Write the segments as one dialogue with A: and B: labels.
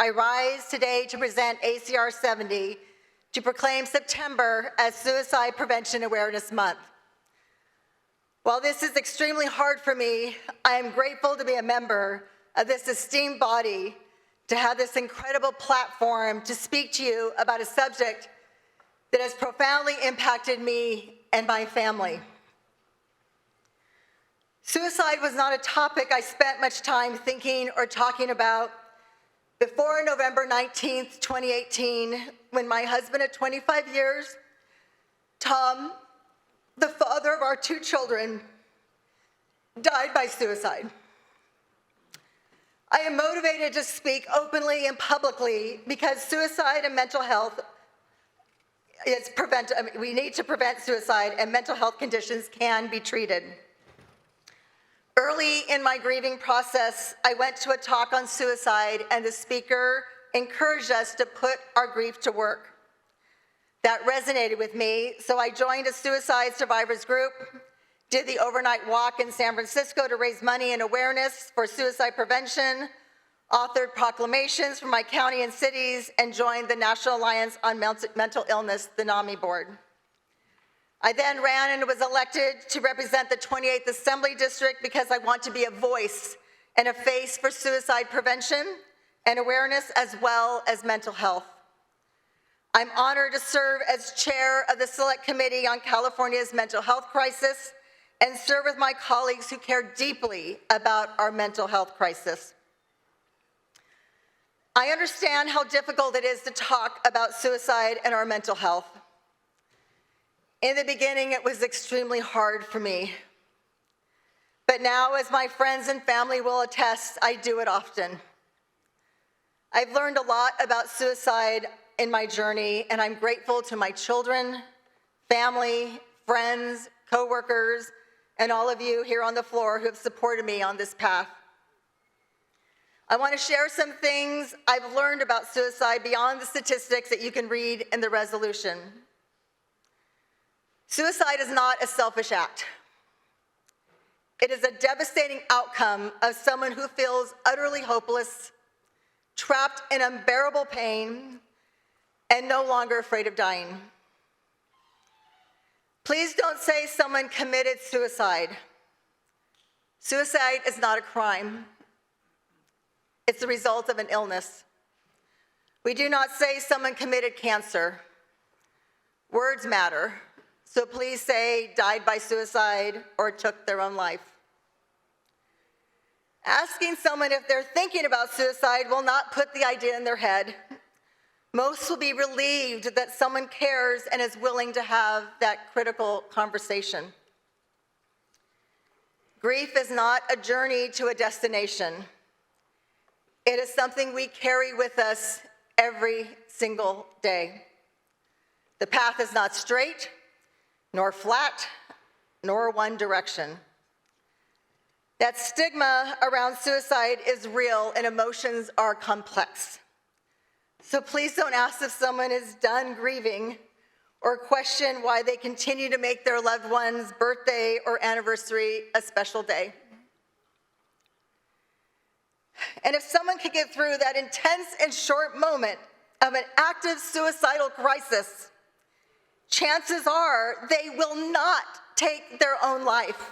A: I rise today to present ACR 70 to proclaim September as Suicide Prevention Awareness Month. While this is extremely hard for me, I am grateful to be a member of this esteemed body, to have this incredible platform to speak to you about a subject that has profoundly impacted me and my family. Suicide was not a topic I spent much time thinking or talking about before November 19th, 2018, when my husband of 25 years, Tom, the father of our 2 children, died by suicide. I am motivated to speak openly and publicly because suicide and mental health we need to prevent suicide, and mental health conditions can be treated. Early in my grieving process, I went to a talk on suicide, and the speaker encouraged us to put our grief to work. That resonated with me, so I joined a suicide survivors group, did the overnight walk in San Francisco to raise money and awareness for suicide prevention, authored proclamations for my county and cities, and joined the National Alliance on Mental Illness, the NAMI board. I then ran and was elected to represent the 28th Assembly District because I want to be a voice and a face for suicide prevention and awareness, as well as mental health. I'm honored to serve as chair of the Select Committee on California's mental health crisis and serve with my colleagues who care deeply about our mental health crisis. I understand how difficult it is to talk about suicide and our mental health. In the beginning, it was extremely hard for me. But now, as my friends and family will attest, I do it often. I've learned a lot about suicide in my journey, and I'm grateful to my children, family, friends, coworkers, and all of you here on the floor who have supported me on this path. I want to share some things I've learned about suicide beyond the statistics that you can read in the resolution. Suicide is not a selfish act. It is a devastating outcome of someone who feels utterly hopeless, trapped in unbearable pain, and no longer afraid of dying. Please don't say someone committed suicide. Suicide is not a crime. It's the result of an illness. We do not say someone committed cancer. Words matter, so please say died by suicide or took their own life. Asking someone if they're thinking about suicide will not put the idea in their head. Most will be relieved that someone cares and is willing to have that critical conversation. Grief is not a journey to a destination. It is something we carry with us every single day. The path is not straight, nor flat, nor one direction. That stigma around suicide is real and emotions are complex. So please don't ask if someone is done grieving or question why they continue to make their loved one's birthday or anniversary a special day. And if someone can get through that intense and short moment of an active suicidal crisis, chances are they will not take their own life.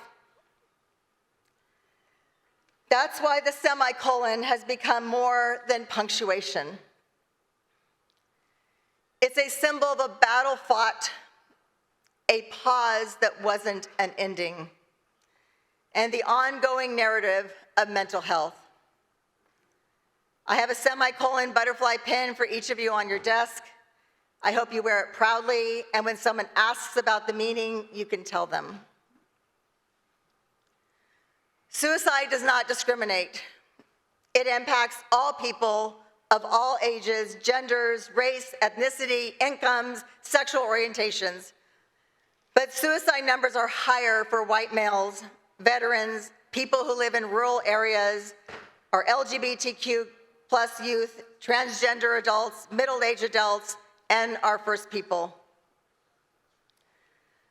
A: That's why the semicolon has become more than punctuation. It's a symbol of a battle fought, a pause that wasn't an ending, and the ongoing narrative of mental health. I have a semicolon butterfly pin for each of you on your desk. I hope you wear it proudly, and when someone asks about the meaning, you can tell them. Suicide does not discriminate. It impacts all people of all ages, genders, race, ethnicity, incomes, sexual orientations. But suicide numbers are higher for white males, veterans, people who live in rural areas, or LGBTQ plus youth, transgender adults, middle-aged adults, and our First People.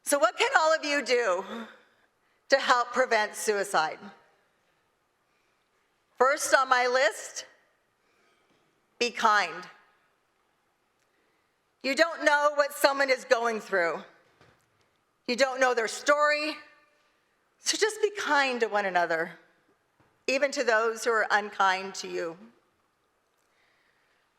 A: So what can all of you do to help prevent suicide? First on my list, be be kind. You don't know what someone is going through. You don't know their story, so just be kind to one another, even to those who are unkind to you.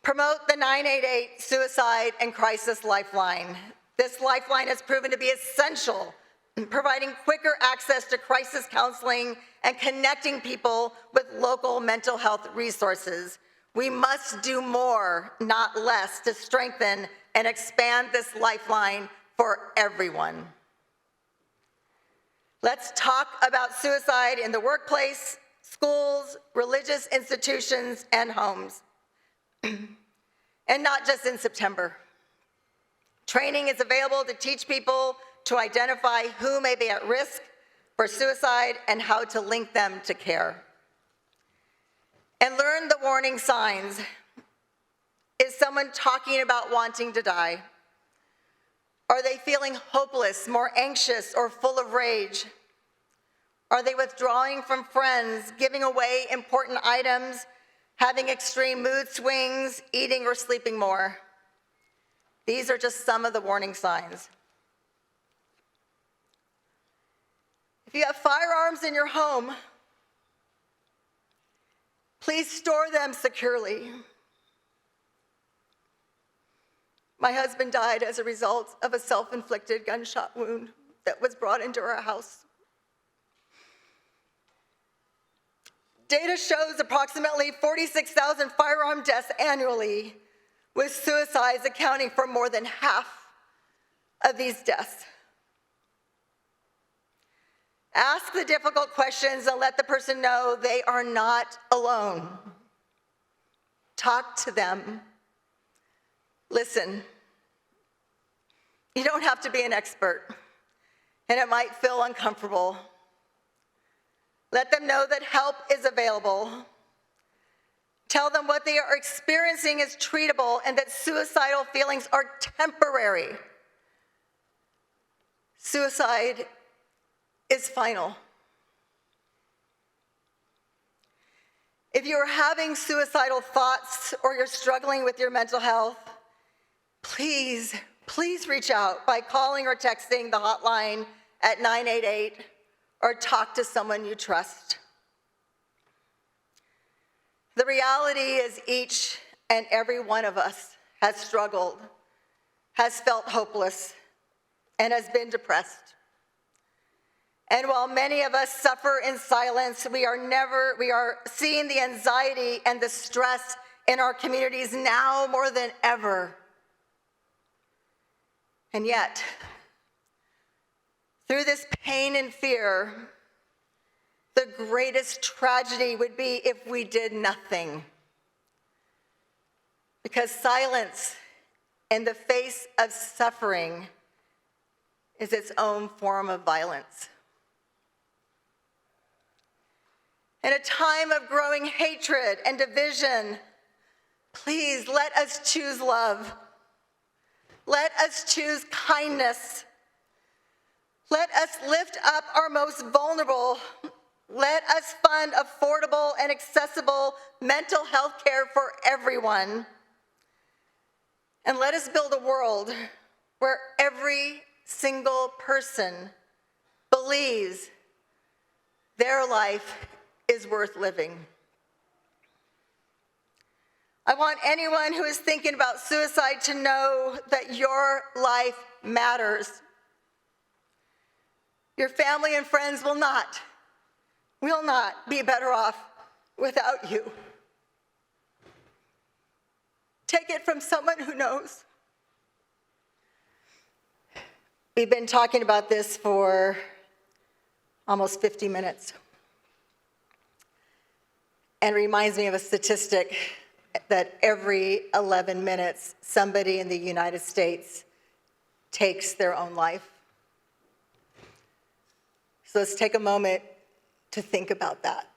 A: Promote the 988 Suicide and Crisis Lifeline. This lifeline has proven to be essential in providing quicker access to crisis counseling and connecting people with local mental health resources. We must do more, not less, to strengthen and expand this lifeline for everyone. Let's talk about suicide in the workplace, schools, religious institutions, and homes. And not just in September. Training is available to teach people to identify who may be at risk for suicide and how to link them to care. And learn the warning signs. Is someone talking about wanting to die? Are they feeling hopeless, more anxious, or full of rage? Are they withdrawing from friends, giving away important items, having extreme mood swings, eating or sleeping more? These are just some of the warning signs. If you have firearms in your home, please store them securely. My husband died as a result of a self-inflicted gunshot wound that was brought into our house. Data shows approximately 46,000 firearm deaths annually, with suicides accounting for more than half of these deaths. Ask the difficult questions and let the person know they are not alone. Talk to them. Listen. You don't have to be an expert, and it might feel uncomfortable. Let them know that help is available. Tell them what they are experiencing is treatable and that suicidal feelings are temporary. Suicide is final. If you are having suicidal thoughts or you're struggling with your mental health, please reach out by calling or texting the hotline at 988 or talk to someone you trust. The reality is each and every one of us has struggled, has felt hopeless, and has been depressed. And while many of us suffer in silence, we are seeing the anxiety and the stress in our communities now more than ever. And yet, through this pain and fear, the greatest tragedy would be if we did nothing. Because silence in the face of suffering is its own form of violence. In a time of growing hatred and division, please let us choose love. Let us choose kindness. Let us lift up our most vulnerable. Let us fund affordable and accessible mental health care for everyone. And let us build a world where every single person believes their life is worth living. I want anyone who is thinking about suicide to know that your life matters. Your family and friends will not be better off without you. Take it from someone who knows. We've been talking about this for almost 50 minutes. And it reminds me of a statistic that every 11 minutes, somebody in the United States takes their own life. So let's take a moment to think about that.